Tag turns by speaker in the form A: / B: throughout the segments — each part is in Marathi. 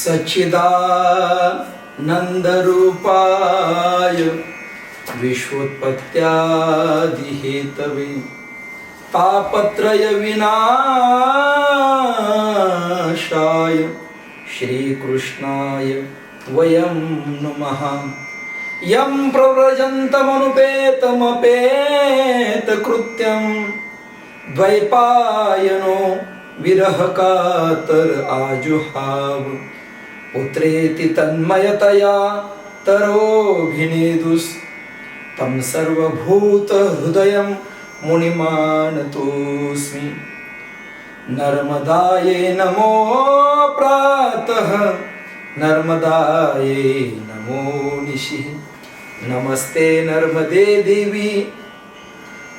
A: सच्चिदानंदरूपाय विश्वोत्पत्त्यादिहेतवे तापत्रय विनाशाय श्रीकृष्णाय वयं नुमः। यं प्रव्रजन्तमनुपेतमपेतकृत्यं द्वैपायनो विरहकातर आजुहाव पुत्रेति तन्मयतया तरोभिनेदुस् तं सर्वभूतहृदयं मुनिमानतोऽस्मि। नर्मदाये नमो प्रातः नर्मदाये नमो निशिः। नमस्ते नर्मदे देवी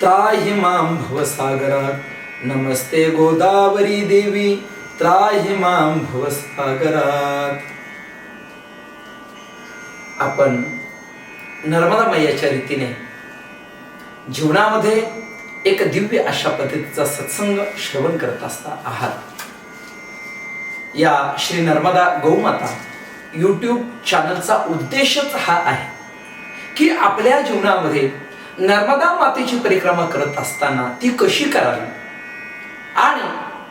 A: त्राहि मां भवसागरात्। नमस्ते गोदावरी देवी त्राहि मां भवसागरात्। आपण नर्मदा मैयाच्या रीतीने जीवनामध्ये एक दिव्य अशा पद्धतीचा सत्संग श्रवण करत आहात। या श्री नर्मदा गौमाता यूट्यूब चॅनलचा उद्देशच हा आहे की आपल्या जीवनामध्ये नर्मदा मातेची परिक्रमा करत असताना ती कशी करावी आणि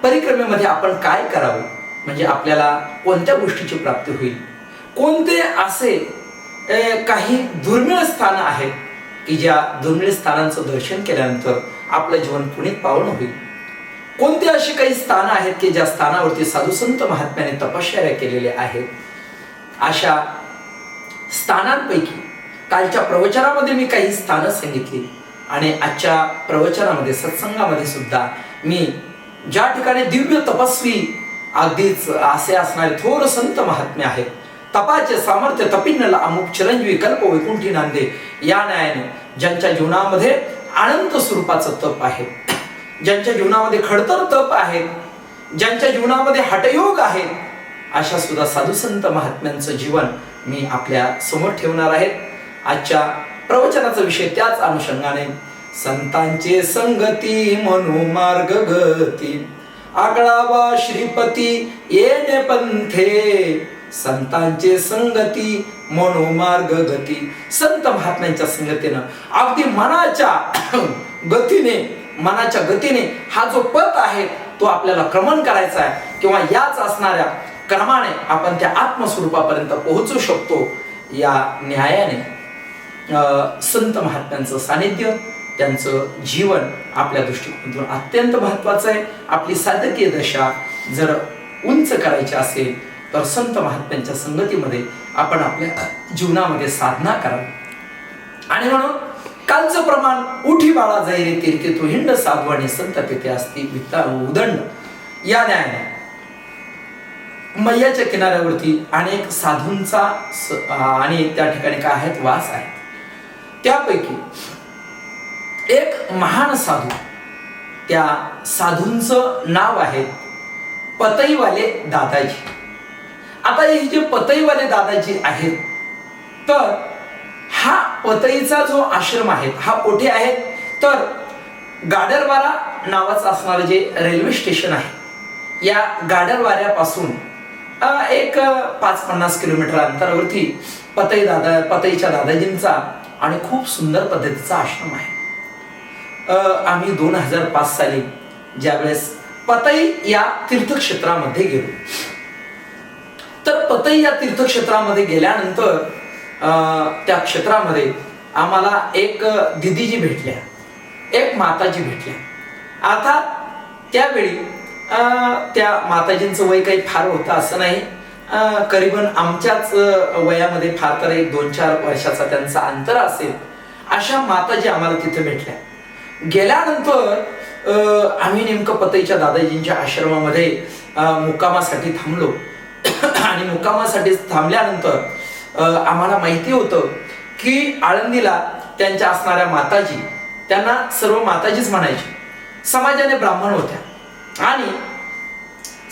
A: परिक्रमेमध्ये आपण काय करावं, म्हणजे आपल्याला कोणत्या गोष्टीची प्राप्ती होईल, कोणते असे काही दुर्मिळ स्थान आहेत की ज्या दुर्मिळ स्थानांचं दर्शन केल्यानंतर आपलं जीवन पुनीत पावन होईल, कोणते अशी काही स्थान आहेत की ज्या स्थानावरती साधू संत महात्म्याने तपश्चर्या केलेल्या आहेत। अशा स्थानांपैकी कालच्या प्रवचनामध्ये मी काही स्थानं सांगितली आणि आजच्या प्रवचनामध्ये सत्संगामध्ये सुद्धा मी ज्या ठिकाणी दिव्य तपस्वी अगदीच असे असणारे थोर संत महात्मे आहेत, तपाचे सामर्थ्य तपिन्नला अमुक चिरंजीवी कल्प वैकुंठी नांदे, या न्यायाने ज्यांच्या जीवनामध्ये अनंत स्वरूपाचं तप आहे, ज्यांच्या जीवनामध्ये खडतर तप आहे, ज्यांच्या जीवनामध्ये हठयोग आहे, अशा सुद्धा साधू संत महात्म्यांचं जीवन मी आपल्या समोर ठेवणार आहे। आजच्या प्रवचनाचा विषय त्याच अनुषंगाने संतांचे संगती मनो मार्ग गती आगळावा श्रीपती येणे पंथे। संतांचे संगती मनो मार्ग गती, संत महात्म्यांच्या संगतीनं अगदी मनाच्या गतीने हा जो पथ आहे तो आपल्याला क्रमण करायचा आहे किंवा याच असणाऱ्या क्रमाने आपण त्या आत्मस्वरूपापर्यंत पोहोचू शकतो। या न्यायाने संत महात्म्यांचं सानिध्य, त्यांचं जीवन आपल्या दृष्टिकोनातून अत्यंत महत्वाचं आहे। आपली साधकीय दशा जर उंच करायची असेल तर संत महात्म्यांच्या संगतीमध्ये आपण आपल्या जीवनामध्ये साधना करावी। आणि म्हणून कालचं प्रमाण उठी बाळा जाई रे तीर्थे तो हिंड साधवाणी संत तेथे असती वित्ता उदंड, या न्यायाने मैयाच्या किनाऱ्यावरती अनेक साधूंचा आणि त्या ठिकाणी काय आहेत वास आहे। त्यापैकी एक महान साधू, त्या साधूंचं नाव आहे पतईवाले दादाजी। आता हे जे पतईवाले दादाजी आहेत तर हा पतईचा जो आश्रम आहे हा कोठे आहे तर गाडरवारा नावाचं असणारं जे रेल्वे स्टेशन आहे, या गाडरवाऱ्यापासून एक 5-50 किलोमीटर अंतरावरती पतईच्या दादाजींचा आणि खूप सुंदर पद्धतीचा आश्रम आहे। आम्ही 2005 साली ज्यावेळेस पतई या तीर्थक्षेत्रामध्ये गेलो तर पतई या तीर्थक्षेत्रामध्ये गेल्यानंतर त्या क्षेत्रामध्ये आम्हाला एक दिदीजी भेटल्या, एक माताजी भेटल्या। अर्थात त्यावेळी त्या माताजींचं वय काही फार होतं असं नाही, करीबन आमच्याच वयामध्ये फार तर एक 2-4 वर्षाचा त्यांचा अंतर असेल। अशा माताजी आम्हाला तिथे भेटल्या। गेल्यानंतर आम्ही नेमकं पतईच्या दादाजींच्या आश्रमामध्ये मुक्कामासाठी थांबलो आणि मुक्कामासाठी थांबल्यानंतर आम्हाला माहिती होतं की आळंदीला त्यांच्या असणाऱ्या माताजी, त्यांना सर्व माताजीच म्हणायची, समाजाने ब्राह्मण होत्या आणि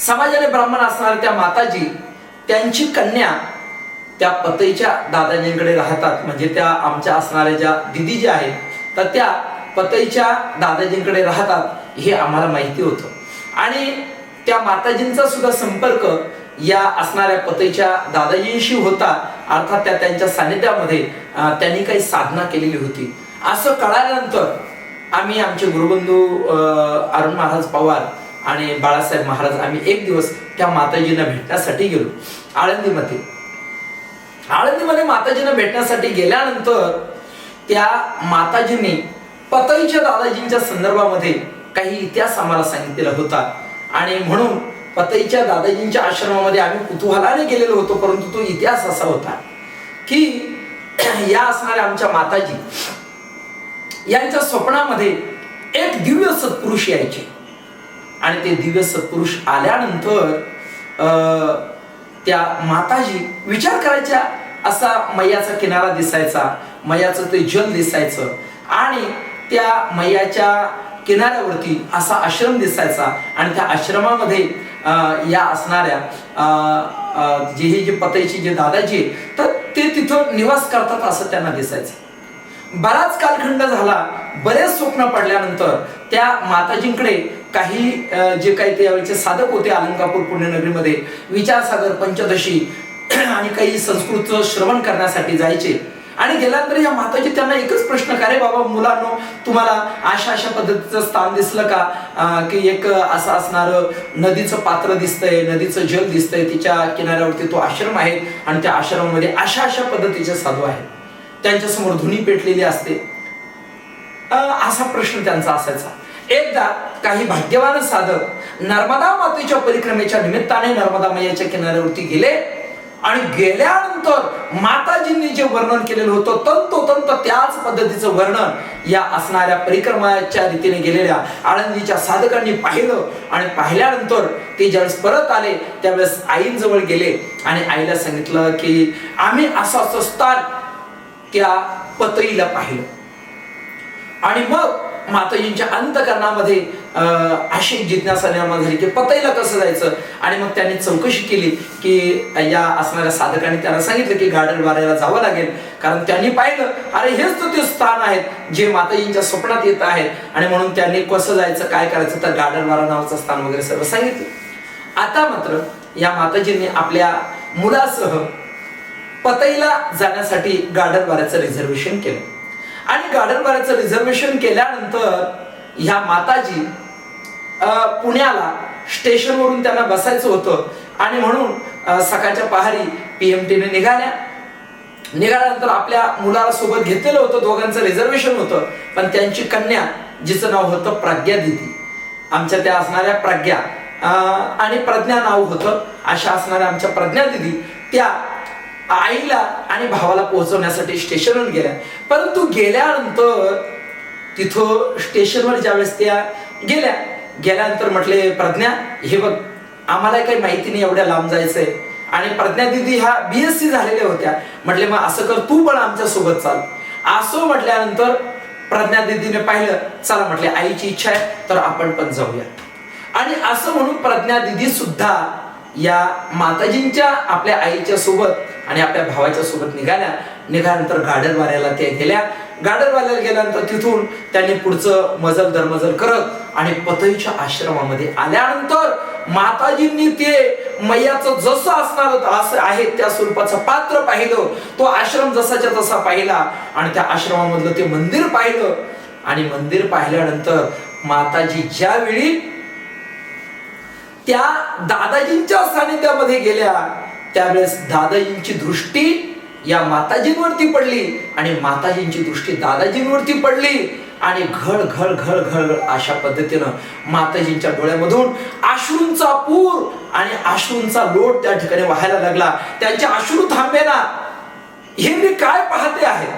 A: समाजाने ब्राह्मण असणाऱ्या त्या माताजी त्यांची कन्या त्या पतईच्या दादाजींकडे राहतात, म्हणजे त्या आमच्या असणाऱ्या ज्या दिदी ज्या आहेत तर त्या पतईच्या दादाजींकडे राहतात हे आम्हाला माहिती होतं। आणि त्या माताजींचा सुद्धा संपर्क या असणाऱ्या पतईच्या दादाजींशी होता, अर्थात त्यांच्या सानिध्यामध्ये त्यांनी काही साधना केलेली होती असं कळाल्यानंतर आम्ही आमचे गुरुबंधू अरुण महाराज पवार आणि बाळासाहेब महाराज आम्ही एक दिवस त्या माताजींना भेटण्यासाठी गेलो आळंदीमध्ये. माताजींना भेटण्यासाठी गेल्यानंतर त्या माताजींनी पतईच्या दादाजींच्या संदर्भामध्ये काही इतिहास आम्हाला सांगितलेला होता आणि म्हणून पतईच्या दादाजींच्या आश्रमामध्ये आम्ही कुतूहलाने गेलेलो होतो. परंतु तो इतिहास असा होता की या असणाऱ्या आमच्या माताजी यांच्या स्वप्नामध्ये एक दिव्य सत्पुरुष यायचे आणि ते दिव्य सत्पुरुष आल्यानंतर त्या माताजी विचार करायच्या, असा मैयाचा किनारा दिसायचा, मैयाचं ते जल दिसायचं आणि त्या मैयाच्या किनाऱ्यावरती असा आश्रम दिसायचा आणि त्या आश्रमामध्ये या असणाऱ्या जे पतईचे जे दादाजी तर ते तिथं निवास करतात असं त्यांना दिसायचं. बराच कालखंड झाला, बरेच स्वप्न पडल्यानंतर त्या माताजींकडे काही जे काही त्यावेळेचे साधक होते अलंकापूर पुण्यनगरीमध्ये विचारसागर पंचदशी आणि काही संस्कृत श्रवण करण्यासाठी जायचे आणि गेल्यानंतर या माताजी त्यांना एकच प्रश्न, का रे बाबा मुलांनो, तुम्हाला अशा पद्धतीचं स्थान दिसलं का की एक असं असणारं नदीचं पात्र दिसतंय, नदीचं जल दिसतंय, तिच्या किनाऱ्यावरती तो आश्रम आहे आणि त्या आश्रमामध्ये अशा पद्धतीचे साधू आहेत, त्यांच्यासमोर धुनी पेटलेली असते, असा प्रश्न त्यांचा असायचा. एकदा काही भाग्यवान साधक नर्मदा मातेच्या परिक्रमेच्या निमित्ताने नर्मदा मैयाच्या किनाऱ्यावरती गेले आणि गेल्यानंतर माताजींनी जे वर्णन केलेलं होतं तंतोतंत त्याच पद्धतीचं वर्णन या असणाऱ्या परिक्रमाच्या रीतीने गेलेल्या आळंदीच्या साधकांनी पाहिलं आणि पाहिल्यानंतर ते ज्यावेळेस परत आले त्यावेळेस आईंजवळ गेले आणि आईला सांगितलं की आम्ही असं स्थान त्या पतईला पाहिलं. आणि मग माताजींच्या अंतकरणामध्ये अशी जिज्ञासा निर्माण झाली की पतईला कसं जायचं. आणि मग त्यांनी चौकशी केली की या असणाऱ्या साधकांनी त्यांना सांगितलं की गाडरवाऱ्याला जावं लागेल, कारण त्यांनी पाहिलं अरे हेच तर ते स्थान आहेत जे माताजींच्या स्वप्नात येत आहेत. आणि म्हणून त्यांनी कसं जायचं, काय करायचं, तर गाडरवारा नावाचं स्थान वगैरे सर्व सांगितलं. आता मात्र या माताजींनी आपल्या मुलासह पतईला जाण्यासाठी गाडरवाऱ्याचं रिझर्वेशन केलं आणि गाडरवाऱ्याचं रिझर्वेशन केल्यानंतर ह्या माताजी पुण्याला स्टेशनवरून त्यांना बसायचं होतं आणि म्हणून सकाळच्या पहारी PMTने निघाल्यानंतर आपल्या मुलाला सोबत घेतलेलं होतं, दोघांचं रिझर्वेशन होतं. पण त्यांची कन्या जिचं नाव होतं प्रज्ञा दिदी, आमच्या त्या असणाऱ्या प्रज्ञा आणि प्रज्ञा नाव होतं, अशा असणाऱ्या आमच्या प्रज्ञा दिदी त्या आईला आणि भावाला पोहोचवण्यासाठी स्टेशनवर गेल्या. परंतु गेल्यानंतर तिथं स्टेशनवर ज्यावेळेस त्या गेल्यानंतर म्हटले प्रज्ञा हे बघ आम्हाला काही माहिती नाही एवढ्या लांब जायचंय. आणि प्रज्ञा दिदी ह्या BSc झालेल्या होत्या. म्हटले मग असं कर तू पण आमच्या सोबत चाल. असं म्हटल्यानंतर प्रज्ञा दिदीने पाहिलं, चला म्हटले आईची इच्छा आहे तर आपण पण जाऊया. आणि असं म्हणून प्रज्ञा दिदी सुद्धा या माताजींच्या आपल्या आईच्या सोबत आणि आपल्या भावाच्या सोबत निघाल्यानंतर गाडरवाऱ्याला त्या गेल्या. गाडरवाऱ्याला गेल्यानंतर तिथून त्यांनी पुढचं मजल दरमजल करत आणि पतईच्या आश्रमामध्ये आल्यानंतर माताजींनी ते मैयाचं जसं असणार असं आहे त्या स्वरूपाचं पात्र पाहिलं, तो आश्रम जसाच्या तसा पाहिला आणि त्या आश्रमामधलं ते मंदिर पाहिलं. आणि मंदिर पाहिल्यानंतर माताजी ज्यावेळी त्या दादाजींच्या सानिध्यामध्ये गेल्या त्यावेळेस दादाजींची दृष्टी या माताजींवरती पडली आणि माताजींची दृष्टी दादाजींवरती पडली आणि घळ घळ घळ घळ अशा पद्धतीनं माताजींच्या डोळ्यामधून अश्रूंचा पूर आणि अश्रूंचा लोट त्या ठिकाणी वाहायला लागला. त्यांचे अश्रू थांबेना. हे मी काय पाहते आहे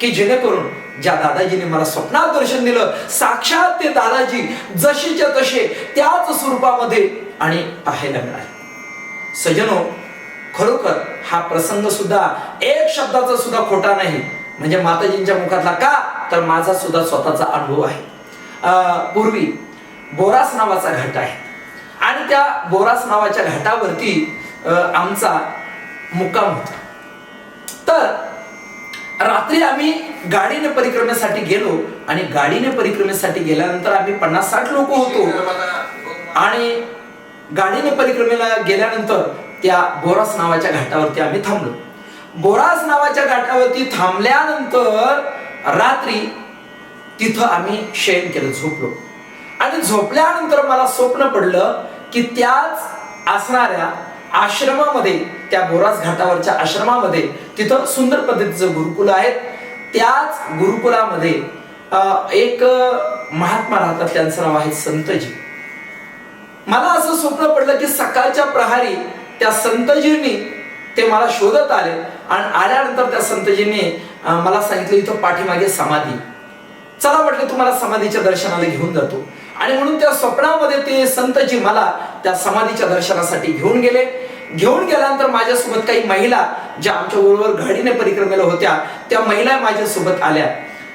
A: की जेणेकरून ज्या दादाजीने मला स्वप्नात दर्शन दिलं साक्षात ते दादाजी जशीच्या तसे त्याच स्वरूपामध्ये आणि पाहायला मिळाले. सजनो, खरोखर हा प्रसंग सुद्धा एक शब्दाचा सुद्धा खोटा नाही. म्हणजे माताजींच्या मुखातला का, तर माझा सुद्धा स्वतःचा अनुभव आहे. पूर्वी बोरास नावाचा घाट आहे आणि त्या बोरास नावाच्या घाटावरती आमचा मुक्काम होता. तर रात्री आम्ही गाडीने परिक्रमेसाठी गेलो आणि गाडीने परिक्रमेसाठी गेल्यानंतर आम्ही 50-60 लोक होतो. आणि गाडीने परिक्रमेला गेल्यानंतर त्या बोरास नावाच्या घाटावरती आम्ही थांबलो. बोरास नावाच्या घाटावरती थांबल्यानंतर रात्री तिथं आम्ही शयन केलं, झोपलो. आणि झोपल्यानंतर मला स्वप्न पडलं की त्याच असणाऱ्या आश्रमामध्ये, त्या बोरास घाटावरच्या आश्रमामध्ये तिथं सुंदर पद्धतीचं गुरुकुल आहे. त्याच गुरुकुलामध्ये एक महात्मा राहतात, त्यांचं नाव आहे संतजी. मला असं स्वप्न पडलं की सकाळच्या प्रहारी त्या संतजींनी ते मला शोधत आले आणि आल्यानंतर त्या संतजींनी मला सांगितलं इथं पाठीमागे समाधी, चला म्हटलं तुम्हाला समाधीच्या दर्शनाला घेऊन जातो. आणि म्हणून त्या स्वप्नामध्ये ते संतजी मला त्या समाधीच्या दर्शनासाठी घेऊन गेले. घेऊन गेल्यानंतर माझ्यासोबत काही महिला ज्या आमच्या बरोबर गाडीने परिक्रमेला होत्या, त्या महिला माझ्यासोबत आल्या.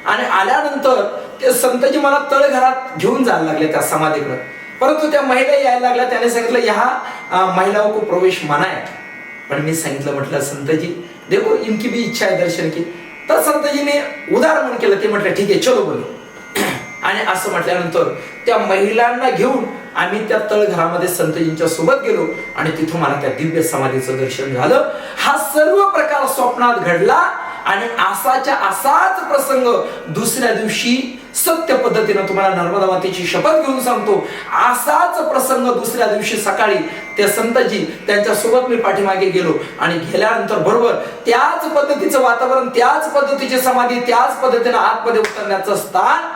A: आणि आल्यानंतर ते संतजी मला तळघरात घेऊन जायला लागले त्या समाधीकडे. परंतु त्या महिला यायला लागल्या, त्याने सांगितलं ह्या महिलाओं को प्रवेश मना है. पण मी सांगितलं, म्हटलं संतजी देखो इनकी भी इच्छा है दर्शन की. तर संतजीने उदार म्हणून केलं, ते म्हटलं ठीक आहे चलो बोलो. आणि असं म्हटल्यानंतर त्या महिलांना घेऊन आम्ही त्या तळघरामध्ये संतजींच्या सोबत गेलो आणि तिथून मला त्या दिव्य समाधीचं दर्शन झालं. हा सर्व प्रकार स्वप्नात घडला आणि असाच प्रसंग दुसऱ्या दिवशी सत्य पद्धतीने तुम्हाला नर्मदा मातेची शपथ घेऊन सांगतो, असाच प्रसंग दुसऱ्या दिवशी सकाळी ते संतजी त्यांच्या सोबत मी पाठीमागे गेलो आणि गेल्यानंतर बरोबर त्याच पद्धतीचं वातावरण, त्याच पद्धतीची समाधी, त्याच पद्धतीने आतमध्ये उतरण्याचं स्थान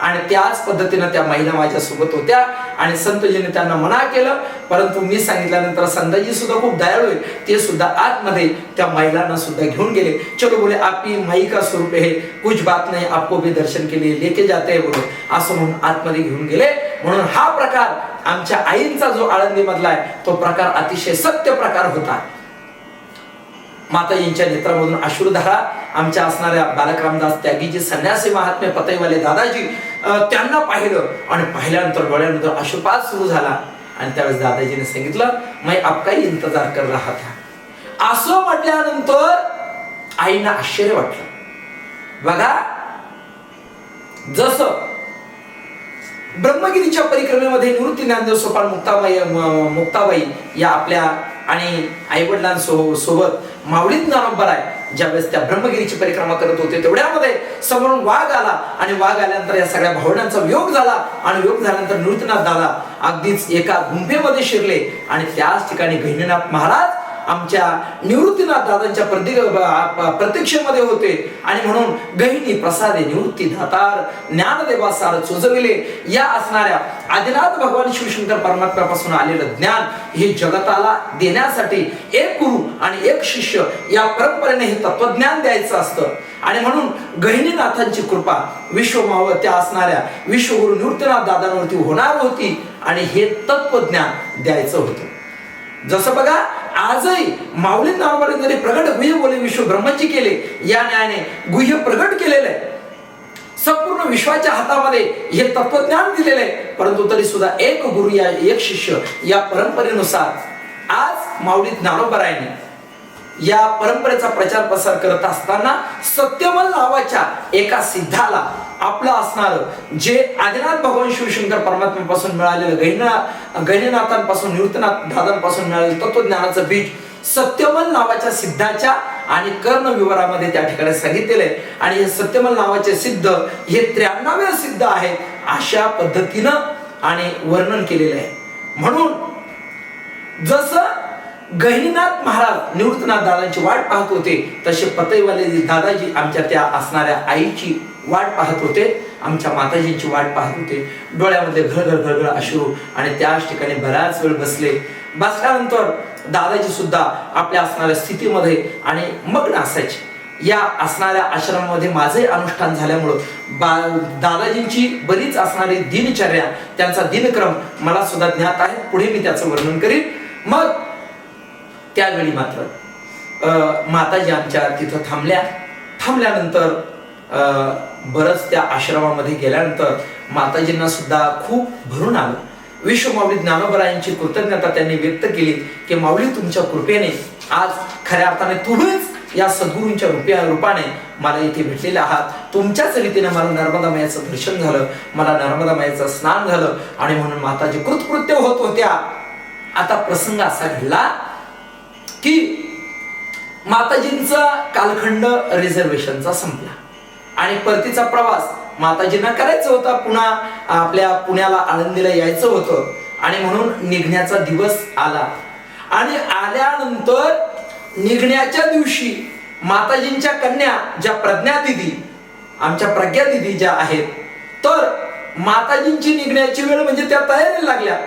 A: आणि त्याच पद्धतीने त्या महिला माझ्या सोबत होत्या. आणि संतजीने त्यांना मना केलं, परंतु मी सांगितल्यानंतर संतजी सुद्धा खूप दयाळू आहे, ते सुद्धा आतमध्ये त्या महिलांना सुद्धा घेऊन गेले. चलो बोले आप ही माई का स्वरूप है, कुछ बात नहीं, आपको भी दर्शन के लिए लेके जाते हैं बोले, असं म्हणून आतमध्ये घेऊन गेले. म्हणून हा प्रकार आमच्या आईंचा जो आळंदी मधला आहे तो प्रकार अतिशय सत्य प्रकार होता. माताजींच्या नेत्रामधून अश्रुधारा आमच्या असणाऱ्या बालक रामदास त्यागीजी संन्यासी महात्मे पतईवाले दादाजी त्यांना पाहिलं आणि पाहिल्यानंतर डोळ्यानंतर अश्रुपात सुरू झाला. आणि त्यावेळेस दादाजीने सांगितलं, मैं आपका ही इंतजार कर रहा था. असं म्हटल्यानंतर आईना आश्चर्य वाटलं. बघा, जसं ब्रह्मगिरीच्या परिक्रमेमध्ये निवृत्ती ज्ञानदेव सोपान मुक्ताबाई या आपल्या आणि आईवडिलांसोबत माऊली ज्ञानोबराय ज्यावेळेस त्या ब्रह्मगिरीची परिक्रमा करत होते, तेवढ्यामध्ये समोरून वाघ आला आणि वाघ आल्यानंतर या सगळ्या भावनांचा वियोग झाला. आणि वियोग झाल्यानंतर निवृत्तीनाथ दादा अगदीच एका गुंफेमध्ये शिरले आणि त्याच ठिकाणी गहिनीनाथ महाराज आमच्या निवृत्तीनाथ दादांच्या प्रतीक्षेमध्ये होते. आणि म्हणून गहिनी प्रसादे निवृत्ती दातार ज्ञानदेवासार चोजविले या असणाऱ्या आदिनाथ भगवान शिवशंकर परमात्म्यापासून आलेलं ज्ञान हे जगताला देण्यासाठी एक गुरु आणि एक शिष्य या परंपरेने हे तत्वज्ञान द्यायचं असतं. आणि म्हणून गहिनीनाथांची कृपा विश्वमावत्या असणाऱ्या विश्वगुरु निवृत्तीनाथ दादांवरती होणार होती आणि हे तत्वज्ञान द्यायचं होतं. जसं बघा, आजही माऊली ज्ञानोबा जरी प्रगट गुह्य बोले विश्व ब्रह्मची केले, या न्यायाने गुह्य प्रगट केलेलं आहे. संपूर्ण विश्वाच्या हातामध्ये हे तत्वज्ञान दिलेलं आहे. परंतु तरी सुद्धा एक गुरु या एक शिष्य या परंपरेनुसार आज माऊली ज्ञानोबरायाने या परंपरेचा प्रचार प्रसार करत असताना सत्यमल नावाच्या एका सिद्धाला आपलं असणारं जे आदिनाथ भगवान शिवशंकर परमात्म्यापासून मिळालेलं गहिनीनाथांपासून निवृत्तीनाथ दादांपासून मिळालेलं तत्वज्ञानाचं बीज सत्यमल नावाच्या सिद्धाच्या आणि कर्ण विवरामध्ये त्या ठिकाणी सांगितलेलं आहे. आणि हे सत्यमल नावाचे सिद्ध हे 93 सिद्ध आहेत अशा पद्धतीनं आणि वर्णन केलेलं आहे. म्हणून जसं गहिनीनाथ महाराज निवृत्तीनाथ दादांची वाट पाहत होते, तसे पतईवाले दादाजी आमच्या त्या असणाऱ्या आईची वाट पाहत होते, आमच्या माताजींची वाट पाहत होते. डोळ्यामध्ये घळघळ अश्रू आणि त्याच ठिकाणी बराच वेळ बसले. बसल्यानंतर दादाजी सुद्धा आपल्या असणाऱ्या स्थितीमध्ये आणि मग्न असायचे. या असणाऱ्या आश्रमामध्ये माझे अनुष्ठान झाल्यामुळं दादाजींची बरीच असणारी दिनचर्या, त्यांचा दिनक्रम मला सुद्धा ज्ञात आहे. पुढे मी त्याचं वर्णन करीन. मग त्यावेळी मात्र माताजी आमच्या तिथं थांबल्यानंतर बरंच त्या आश्रमामध्ये गेल्यानंतर माताजींना सुद्धा खूप भरून आलं. विश्व माऊली ज्ञानोबरायांची कृतज्ञता त्यांनी व्यक्त केली की माऊली तुमच्या कृपेने आज खऱ्या अर्थाने तुम्हीच या सद्गुरूंच्या रूपाने मला इथे भेटलेले आहात. तुमच्याच रीतीने मला नर्मदा मायेचं दर्शन झालं, मला नर्मदा मायेचं स्नान झालं आणि म्हणून माताजी कृतकृत्य होत होत्या. आता प्रसंग असा घडला की माताजींचा कालखंड रिझर्वेशनचा संपला आणि परतीचा प्रवास माताजींना करायचा होता, पुन्हा आपल्या पुण्याला आळंदीला यायचं होतं आणि म्हणून निघण्याचा दिवस आला. आणि आल्यानंतर निघण्याच्या दिवशी माताजींच्या कन्या ज्या प्रज्ञा दिदी, आमच्या प्रज्ञा दिदी ज्या आहेत, तर माताजींची निघण्याची वेळ म्हणजे त्या तयारीला लागल्या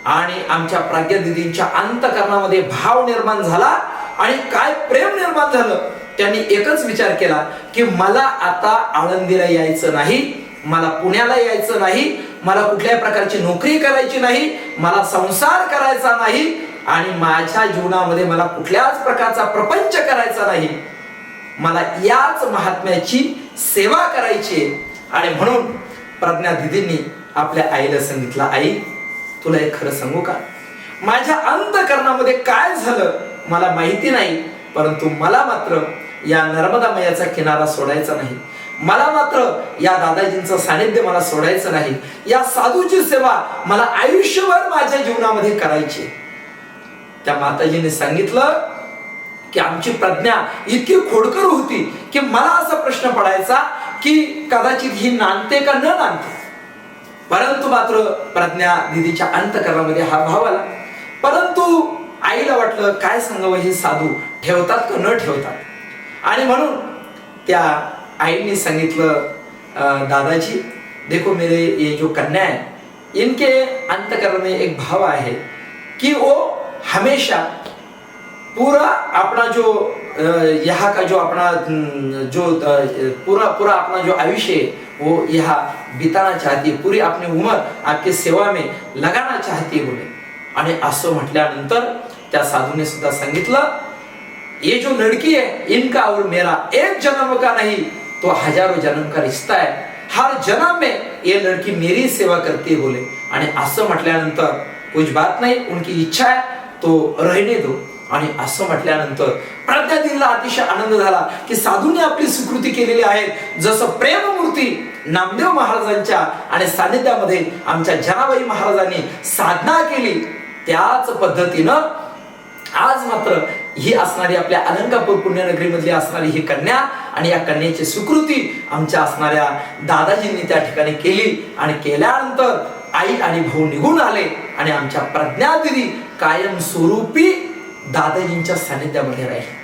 A: आणि आमच्या प्रज्ञा दिदींच्या अंतःकरणामध्ये भाव निर्माण झाला आणि काय प्रेम निर्माण झालं. त्यांनी एकच विचार केला की मला आता आळंदीला यायचं नाही, मला पुण्याला यायचं नाही, मला कुठल्याही प्रकारची नोकरी करायची नाही, मला संसार करायचा नाही आणि माझ्या जीवनामध्ये मला कुठल्याच प्रकारचा प्रपंच करायचा नाही, मला याच महात्म्याची सेवा करायची आहे. आणि म्हणून प्रज्ञा दिदींनी आपल्या आईला सांगितलं, आई तुला एक खरं सांगू का, माझ्या अंतःकरणामध्ये काय झालं मला माहिती नाही, परंतु मला मात्र या नर्मदा मैयाचा किनारा सोडायचा नाही, मला मात्र या दादाजींचं सानिध्य मला सोडायचं नाही, या साधूची सेवा मला आयुष्यभर माझ्या जीवनामध्ये करायची. त्या माताजीने सांगितलं की आमची प्रज्ञा इतकी खोडकर होती की मला असा प्रश्न पडायचा की कदाचित ही नांदते का न नांदते, परंतु मात्र प्रज्ञा दिदीच्या अंतःकरणामध्ये हा भाव आला. परंतु आईला वाटलं काय सांगावं, हे साधू ठेवतात का न ठेवतात. आणि म्हणून त्या आईने सांगितलं, दादाजी देखो मेरे ये जो कन्या है, इनके अंतःकरण में एक भाव है कि वो हमेशा पूरा अपना जो यहाँ का जो अपना जो पूरा अपना जो आयुष्य है वो यहाँ बिताना चाहती है, पूरी अपनी उम्र आपकी सेवा में लगाना चाहती है बोले. आणि असं म्हटल्यानंतर त्या साधूने सुद्धा सांगितलं, ये जो लड़की है इनका और मेरा एक जन्म का नहीं तो हजारों जन्म का रिश्ता है, हर जन्म में ये लड़की मेरी सेवा करती है बोले. आणि असं म्हटल्यानंतर कुछ बात नहीं, उनकी इच्छा है तो रहने दो. आणि असं म्हटल्यानंतर प्रज्ञा दिदीला अतिशय आनंद झाला की साधूंनी आपली स्वीकृती केलेली आहे. जसं प्रेममूर्ती नामदेव महाराजांच्या आणि सानिध्यामध्ये आमच्या जनाबाई महाराजांनी साधना केली, त्याच पद्धतीनं आज मात्र ही असणारी आपल्या अलंकापूर पुण्यनगरी मधली असणारी ही कन्या आणि या कन्याची स्वीकृती आमच्या असणाऱ्या दादाजींनी त्या ठिकाणी केली. आणि केल्यानंतर आई आणि भाऊ निघून आले आणि आमच्या प्रज्ञा दिदी कायम स्वरूपी दादाजींच्या सानिध्यामध्ये राहिले.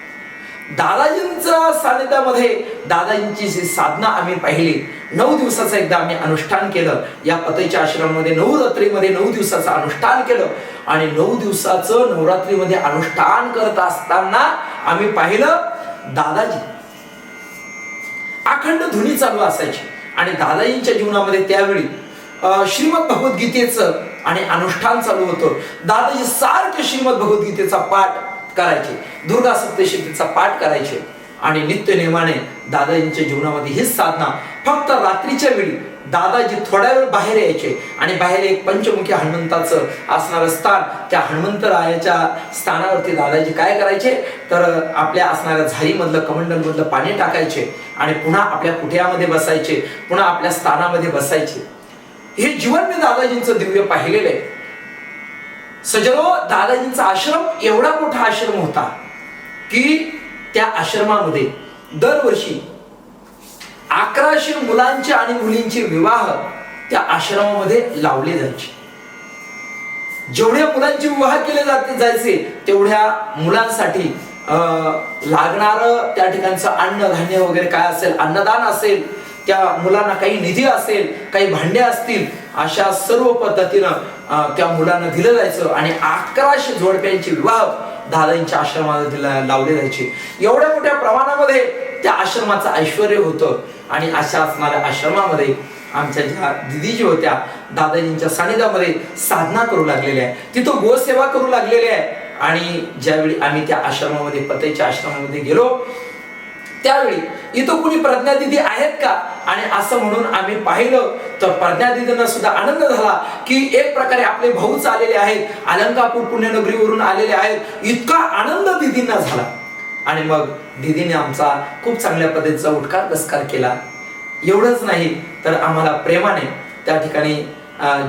A: दादाजींच्या सानिध्यामध्ये दादाजींची साधना आम्ही पाहिली. 9 दिवसाचं एकदा आम्ही अनुष्ठान केलं. या पतईच्या आश्रमामध्ये नवरात्रीमध्ये 9 दिवसाचं अनुष्ठान केलं आणि 9 दिवसाचं नवरात्रीमध्ये अनुष्ठान करत असताना आम्ही पाहिलं दादाजी अखंड धुनी चालू असायची आणि दादाजींच्या जीवनामध्ये त्यावेळी श्रीमद भगवद्गीतेचं आणि अनुष्ठान चालू होतं. दादाजी सारखे श्रीमद भगवद्गीतेचा पाठ करायचे, दुर्गा सप्तशतीचा पाठ करायचे आणि नित्य नेमाने दादाजींच्या जीवनामध्ये ही साधना. फक्त रात्रीच्या वेळी दादाजी थोड्या वेळ बाहेर यायचे आणि बाहेर एक पंचमुखी हनुमंताचं असणारं स्थान, त्या हनुमंतरायाच्या स्थानावरती दादाजी काय करायचे तर आपल्या असणाऱ्या झारीमधलं कमंडलमधलं पाणी टाकायचे आणि पुन्हा आपल्या कुठ्यामध्ये बसायचे, पुन्हा आपल्या स्थानामध्ये बसायचे. हे जीवन मी दादाजींचं दिव्य पाहिलेलं आहे. सजनो, दादाजींचा आश्रम एवढा मोठा आश्रम होता की त्या आश्रमामध्ये दरवर्षी 1100 मुलांचे आणि मुलींचे विवाह त्या आश्रमामध्ये लावले जायचे. जेवढ्या मुलांचे विवाह केले जायचे तेवढ्या मुलांसाठी लागणारं त्या ठिकाणचं अन्नधान्य वगैरे काय असेल, अन्नदान असेल, त्या मुलांना काही निधी असेल, काही भांडे असतील, अशा सर्व पद्धतीनं त्या मुलांना दिलं जायचं आणि 1100 जोडप्यांचे विवाह दादांच्या आश्रमामध्ये लावले जायचे. एवढ्या मोठ्या प्रमाणामध्ये त्या आश्रमाचं ऐश्वर्य होतं आणि अशा असणाऱ्या आश्रमामध्ये आमच्या ज्या दिदीजी होत्या दादाजींच्या सानिध्यामध्ये साधना करू लागलेल्या आहे, तिथं गोसेवा करू लागलेल्या आहे. आणि ज्यावेळी आम्ही त्या आश्रमामध्ये पतईच्या आश्रमामध्ये गेलो त्यावेळी इथं कुणी प्रज्ञा दिदी आहेत का आणि असं म्हणून आम्ही पाहिलं तर प्रज्ञा दिदींना सुद्धा आनंद झाला की एक प्रकारे आपले भाऊच आलेले आहेत, अलंकापूर पुण्यनगरीवरून आलेले आहेत. इतका आनंद दिदींना झाला आणि मग दिदीने आमचा खूप चांगल्या पद्धतीचा उठकार बसकार केला. एवढंच नाही तर आम्हाला प्रेमाने त्या ठिकाणी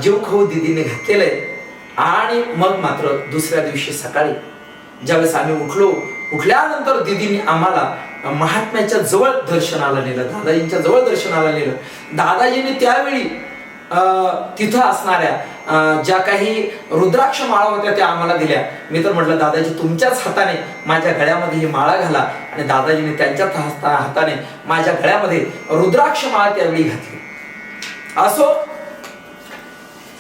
A: जीव खाऊ दिदीने घातलेलं आहे. आणि मग मात्र दुसऱ्या दिवशी सकाळी ज्यावेळेस आम्ही उठल्यानंतर दिदीने आम्हाला महात्म्याच्या जवळ दर्शनाला नेलं, दादाजींच्या जवळ दर्शनाला नेलं. दादाजींनी त्यावेळी तिथं असणाऱ्या ज्या काही रुद्राक्ष माळा होत्या त्या आम्हाला दिल्या. मी तर म्हटलं दादाजी तुमच्याच हाताने माझ्या गळ्यामध्ये ही माळा घाला, आणि दादाजीने त्यांच्याच हाताने माझ्या गळ्यामध्ये रुद्राक्ष माळा त्यावेळी घातली. असो,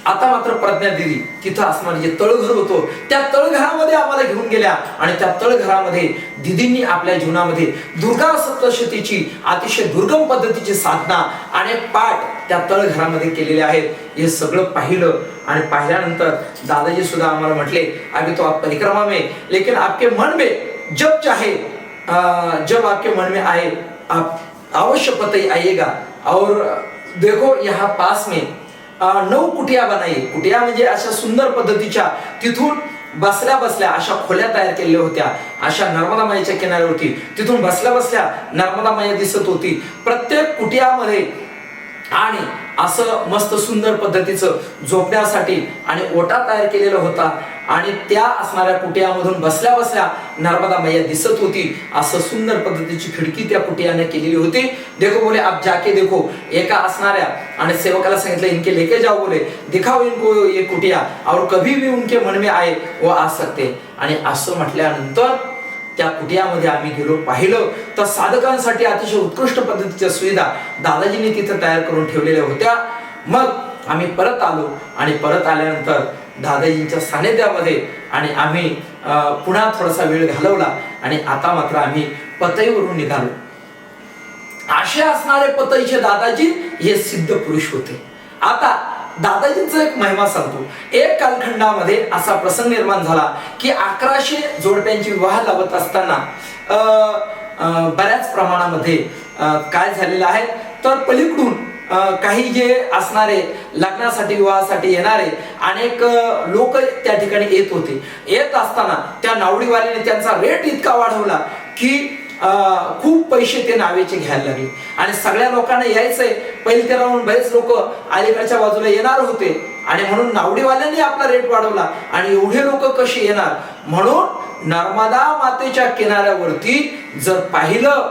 A: आता मात्र प्रज्ञा दिदी तिथं असणारे जे तळघर होतो त्या तळघरामध्ये आम्हाला घेऊन गेल्या, आणि त्या तळघरामध्ये दिदींनी आपल्या जीवनामध्ये दुर्गा सप्तशतीची अतिशय दुर्गम पद्धतीची साधना आणि पाठ त्या तळघरामध्ये केलेले आहेत. हे सगळं पाहिलं, आणि पाहिल्यानंतर दादाजी सुद्धा आम्हाला म्हटले, अभी तो आप परिक्रमा में, लेकिन आपके मन में जब चाहे जब आपके मन में आए आप अवश्य पता आइएगा. और देखो यहाँ पास में 9 कुटिया बनाई. कुटिया म्हणजे अशा सुंदर पद्धतीच्या तिथून बसल्या बसल्या अशा खोल्या तयार केलेल्या होत्या. अशा नर्मदा माईच्या किनाऱ्यावरती तिथून बसल्या बसल्या नर्मदा माई दिसत होती प्रत्येक कुटियामध्ये. आणि असं मस्त सुंदर पद्धतीचं झोपण्यासाठी आणि ओटा तयार केलेला होता, आणि त्या असणाऱ्या कुटियामधून बसल्या बसल्या नर्मदा मैया दिसत होती. असं सुंदर पद्धतीची खिडकी त्या कुटियाने केलेली होती. देखो बोले आप जाके देखो. एका असणाऱ्या आणि सेवकाला सांगितलं इनके लेके जाओ, बोले दिखाओ इनको ये कुटिया, और कभी भी उनके मन में आए वो आ सकते. आणि असं म्हटल्यानंतर त्या कुटियामध्ये आम्ही गेलो, पाहिलं तर साधकांसाठी अतिशय उत्कृष्ट पद्धतीच्या सुविधा दादाजींनी तिथं तयार करून ठेवलेल्या होत्या. मग आम्ही परत आलो, आणि परत आल्यानंतर दादाजींच्या सानिध्यामध्ये आणि आम्ही पुन्हा थोडासा वेळ घालवला, आणि आता मात्र आम्ही पतईवरून निघालो. असे असणारे पतईचे दादाजी हे सिद्ध पुरुष होते. आता दादाजींचा एक महिमा सांगतो. एक कालखंडामध्ये असा प्रसंग निर्माण झाला की 1100 जोडप्यांची विवाह लावत असताना बऱ्याच प्रमाणामध्ये काय झालेलं आहे, तर पलीकडून काही जे असणारे लग्नासाठी विवाहासाठी येणारे अनेक लोक त्या ठिकाणी येत होते. येत असताना त्या नावडीवाल्याने त्यांचा रेट इतका वाढवला की खूप पैसे ते नावेचे घ्यायला लागले, आणि सगळ्या लोकांना यायचंय. पहिले ते राहून बरेच लोक अलीकडच्या बाजूला येणार होते, आणि म्हणून नावडीवाल्यांनी आपला रेट वाढवला. आणि एवढे लोक कशी येणार, म्हणून नर्मदा मातेच्या किनाऱ्यावरती जर पाहिलं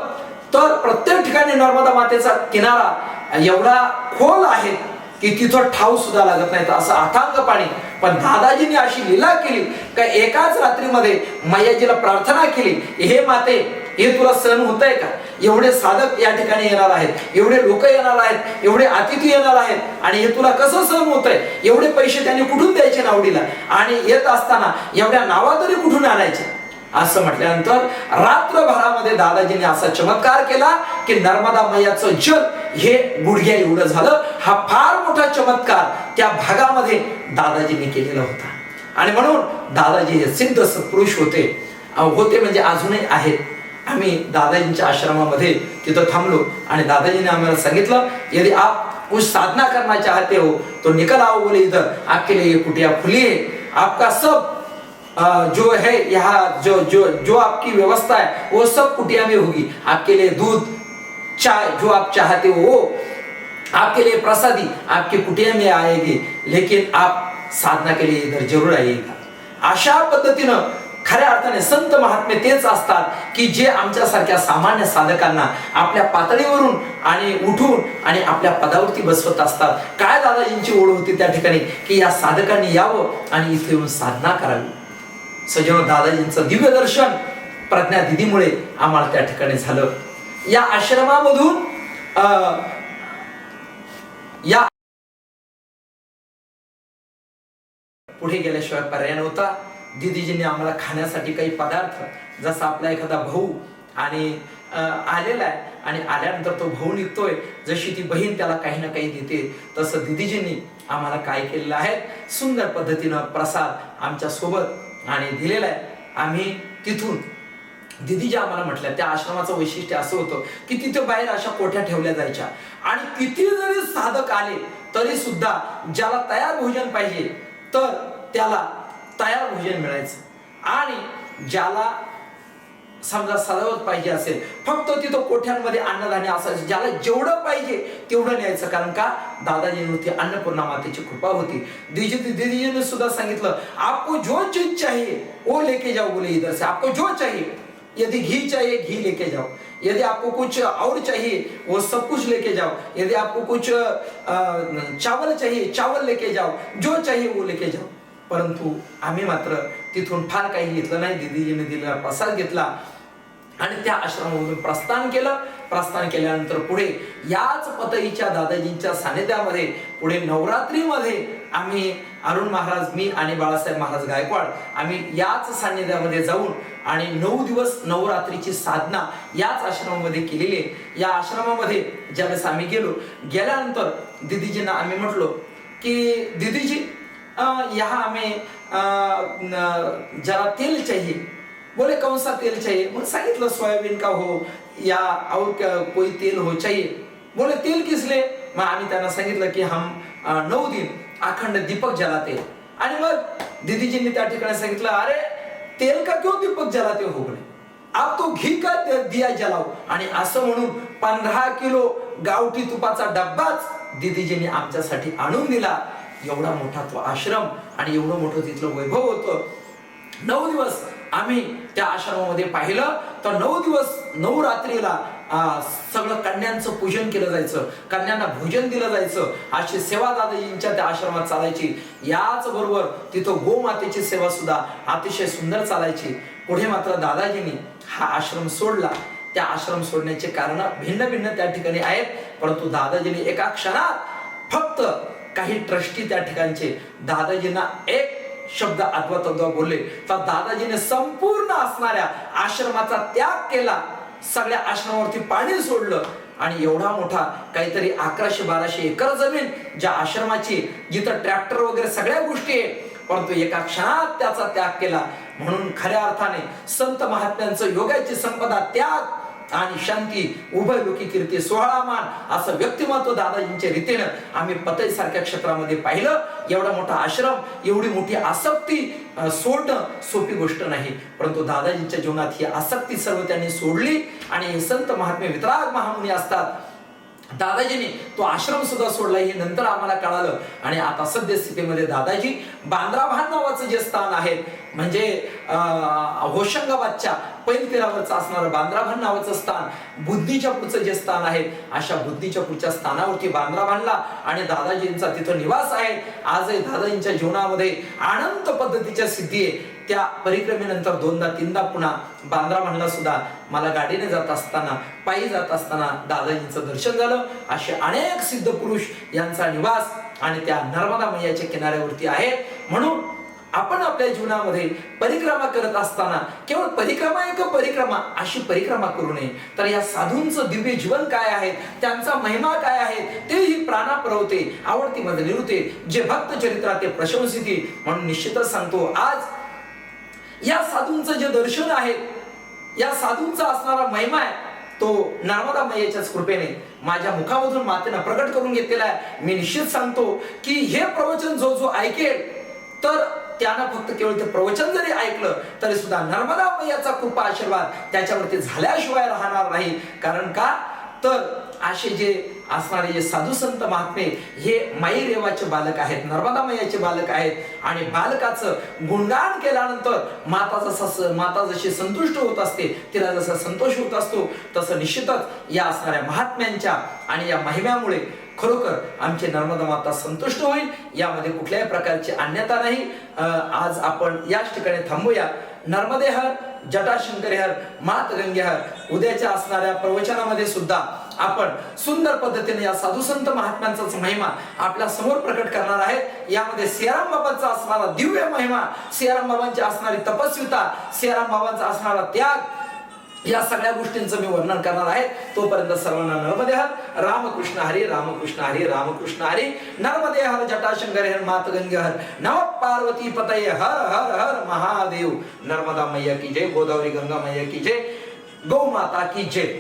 A: तर प्रत्येक ठिकाणी नर्मदा मातेचा किनारा एवढा खोल आहे की तिथं ठाव सुद्धा लागत नाही, असं अथांग पाणी. पण दादाजींनी अशी लीला केली का एकाच रात्रीमध्ये मैयाजीला प्रार्थना केली, हे माते हे तुला सहन होतंय का, एवढे साधक या ठिकाणी येणार आहेत, एवढे लोक येणार आहेत, एवढे अतिथी येणार आहेत, आणि हे तुला कसं सहन होतंय, एवढे पैसे त्यांनी कुठून द्यायचे नावडीला, आणि येत असताना एवढ्या नावा तरी कुठून आणायचे. असं म्हटल्यानंतर रात्रभरामध्ये दादाजींनी असा चमत्कार केला की नर्मदा मैयाचं जल हे गुडघ्या एवढं झालं. हा फार मोठा चमत्कार त्या भागामध्ये दादाजींनी केलेला होता, आणि म्हणून दादाजी हे सिद्ध सत्पुरुष होते म्हणजे अजूनही आहेत. आम्ही दादाजींच्या आश्रमामध्ये तिथं थांबलो, आणि दादाजीने आम्हाला सांगितलं, यदि आप कुछ साधना करना चाहते हो तो निकल आओ, बोले इधर आपके लिए ये कुटिया खुली है, आपका सब जो है यहाँ जो आपकी व्यवस्था है वो सब कुटिया में होगी. आपके लिए दूध चाय जो आप चाहते हो वो आपके लिए प्रसादी आपकी कुटिया में आएगी, लेकिन आप साधना के लिए इधर जरूर आइएगा. अशा पद्धतीनं खऱ्या अर्थाने संत महात्मे तेच असतात की जे आमच्यासारख्या सामान्य साधकांना आपल्या पातळीवरून आणि उठून आणि आपल्या पदावरती बसवत असतात. काय दादाजींची ओढ होती त्या ठिकाणी की या साधकांनी यावं आणि इथे येऊन साधना करावी. सजनो, दादाजींचं दिव्य दर्शन प्रज्ञा दिदीमुळे आम्हाला त्या ठिकाणी झालं. या आश्रमामधून या पुढे गेल्याशिवाय पर्याय नव्हता. दिदीजींनी आम्हाला खाण्यासाठी काही पदार्थ, जसा आपला एखादा भाऊ आणि आलेला आहे आणि आल्यानंतर तो भाऊ निघतोय, जशी ती बहीण त्याला काही ना काही देते, तसं दिदीजींनी आम्हाला काय केलेलं आहे, सुंदर पद्धतीनं प्रसाद आमच्या सोबत आणि दिलेला आहे. आम्ही तिथून दिदीजी आम्हाला म्हटल्या, त्या आश्रमाचं वैशिष्ट्य असं होतं की तिथे बाहेर अशा कोठ्या ठेवल्या जायच्या, आणि किती जरी साधक आले तरी सुद्धा ज्याला तयार भोजन पाहिजे तर त्याला तयार भोजन मिळायचं, आणि ज्याला समजा सजावट पाहिजे असेल, फक्त तिथं कोठ्यांमध्ये अन्नधान्य असायचं, ज्याला जेवढं पाहिजे तेवढं न्यायचं. कारण का दादाजींवरती अन्नपूर्णा मातेची कृपा होती. दीदीजीने सुद्धा सांगितलं, आपको जो चीज चाहिए वो लेके जाओ बोले इधर से, आपको जो चाहिए, यदि घी चाहिए घी लेके जाओ, यदि आपको कुछ और चाहिए वो सब कुछ लेके जाओ, यदि आपको कुछ चावल चाहिए चावल लेके जाओ, जो चाहिए वो लेके जाओ. परंतु आम्ही मात्र तिथून फार काही घेतलं नाही. दीदीजीने दिलेला प्रसाद घेतला आणि त्या आश्रमामधून प्रस्थान केलं. प्रस्थान केल्यानंतर पुढे याच पतईच्या दादाजींच्या सानिध्यामध्ये पुढे नवरात्रीमध्ये आम्ही अरुण महाराज, मी आणि बाळासाहेब महाराज गायकवाड आम्ही याच सानिध्यामध्ये जाऊन आणि 9 दिवस नवरात्रीची साधना याच आश्रमामध्ये केलेली आहे. या आश्रमामध्ये ज्यावेळेस आम्ही गेल्यानंतर दीदीजींना आम्ही म्हटलो की दीदीजी यहाँ हमें जरा तेल चाहिए. बोले कौन सा तेल चाहिए? मग सांगितलं सोयाबीन का हो या और कोई तेल हो चाहिए. बोले तेल किस लिए? मग आम्ही त्यांना सांगितलं की हम 9 दिन अखंड दीपक जलाते. आणि मग दीदीजींनी त्या ठिकाणी सांगितलं, अरे तेल का क्यों दीपक जलाते हो बोले, आप तो घी का दिया जलाओ. आणि असं म्हणून 15 किलो गावठी तुपाचा डब्बाच दीदीजींनी आमच्यासाठी आणून दिला. एवढा मोठा तो आश्रम आणि एवढं मोठं तिथलं वैभव होतं. 9 दिवस आम्ही त्या आश्रमामध्ये पाहिलं तर 9 दिवस 9 रात्रीला सगळं कन्यांचं पूजन केलं जायचं, कन्यांना भोजन दिलं जायचं. अशी सेवा दादाजींच्या त्या आश्रमात चालायची. याच बरोबर तिथं गोमातेची सेवा सुद्धा अतिशय सुंदर चालायची. पुढे मात्र दादाजींनी हा आश्रम सोडला. त्या आश्रम सोडण्याचे कारण भिन्न भिन्न त्या ठिकाणी आहेत, परंतु दादाजींनी एका क्षणात फक्त काही ट्रस्टी त्या ठिकाणचे दादाजींना एक शब्द अद्वा बोलले तर दादाजीने संपूर्ण असणाऱ्या आश्रमाचा त्याग केला. सगळ्या आश्रमावरती पाणी सोडलं आणि एवढा मोठा काहीतरी 1100-1200 एकर जमीन ज्या आश्रमाची, जिथं ट्रॅक्टर वगैरे सगळ्या गोष्टी आहेत, परंतु एका क्षणात त्याचा त्याग केला. म्हणून खऱ्या अर्थाने संत महात्म्यांचं योगाची संपदा, त्याग आणि शांती, उभय लोकी कीर्ती 16 मान असं व्यक्तिमत्व दादाजींच्या रीतीनं आम्ही पतई सारख्या क्षेत्रामध्ये पाहिलं. एवढा मोठा आश्रम, एवढी मोठी आसक्ती सोडणं सोपी गोष्ट नाही, परंतु दादाजींच्या जीवनात ही आसक्ती सर्व त्यांनी सोडली. आणि हे संत महात्मे वितराग महामुनी असतात. दादाजीने तो आश्रम सुद्धा सोडला हे नंतर आम्हाला कळालं. आणि आता सद्यस्थितीमध्ये दादाजी बांद्राभान नावाचं जे स्थान आहे, म्हणजे होशंगाबादच्या पैलतीरावरचं असणारं बांद्राभान नावाचं स्थान, बुद्धीच्या पुढचं जे स्थान आहे, अशा बुद्धीच्या पुढच्या स्थानावरती बांद्राभानला आणि दादाजींचा तिथं निवास आहे. आजही दादाजींच्या जीवनामध्ये अनंत पद्धतीच्या सिद्धी आहे. त्या परिक्रमेनंतर 2दा-3दा पुन्हा बांद्राभानला सुद्धा मला गाडीने जात असताना, पायी जात असताना दादाजींचं दर्शन झालं. असे अनेक सिद्ध पुरुष यांचा निवास आणि त्या नर्मदा मैयाच्या किनाऱ्यावरती आहे. म्हणून आपण आपल्या जीवनामध्ये परिक्रमा करत असताना केवळ परिक्रमा अशी परिक्रमा करू नये, तर या साधूंचं दिव्य जीवन काय आहे, त्यांचा महिमा काय आहे, तेही प्राणापुरवते, आवडती मध्ये निरुते, जे भक्त चरित्रात ते प्रशंसिते. म्हणून निश्चितच सांगतो, आज या साधूंचं जे दर्शन आहे, या साधूंचा असणारा महिमा आहे, तो नर्मदा मैयाच्याच कृपेने माझ्या मुखामधून मातेनं प्रकट करून घेतलेला आहे. मी निश्चित सांगतो की हे प्रवचन जो ऐकेल तर त्यानं फक्त केवळ ते प्रवचन जरी ऐकलं तरी सुद्धा नर्मदा मैयाचा कृपा आशीर्वाद त्याच्यावरती झाल्याशिवाय राहणार नाही. कारण का तर असे जे असणारे जे साधू संत महात्मे हे माई रेवाचे बालक आहेत, नर्मदा मैयाचे बालक आहेत. आणि बालकाचं गुणगान केल्यानंतर माता जशी संतुष्ट होत असते, तिला जसा संतोष होत असतो, तसं निश्चितच या असणाऱ्या महात्म्यांच्या आणि या महिम्यामुळे खरोखर आमची नर्मदा माता संतुष्ट होईल. यामध्ये कुठल्याही प्रकारची अन्यथा नाही. आज आपण याच ठिकाणी थांबूया. नर्मदे हर, जटाशंकरी हर, मात गंगे हर. उद्याच्या असणाऱ्या प्रवचनामध्ये सुद्धा आपण सुंदर पद्धतीने या साधू संत महात्म्यांचाच महिमा आपल्या समोर प्रकट करणार आहेत. यामध्ये सियाराम बाबांचा असणारा दिव्य महिमा, सियाराम बाबांची असणारी तपस्विता, सियाराम बाबांचा असणारा त्याग, या सगळ्या गोष्टींचं मी वर्णन करणार आहे. तोपर्यंत सर्वांना नर्मदे हर. रामकृष्ण हरी, रामकृष्ण हरी, रामकृष्ण हरी. नर्मदे हर, जटाशंकरी हर, मात गंगे हर. नमः पार्वती पतये हर हर हर महादेव. नर्मदा मैया की जय, गोदावरी गंगा मैया की जय, गौ माता की जय.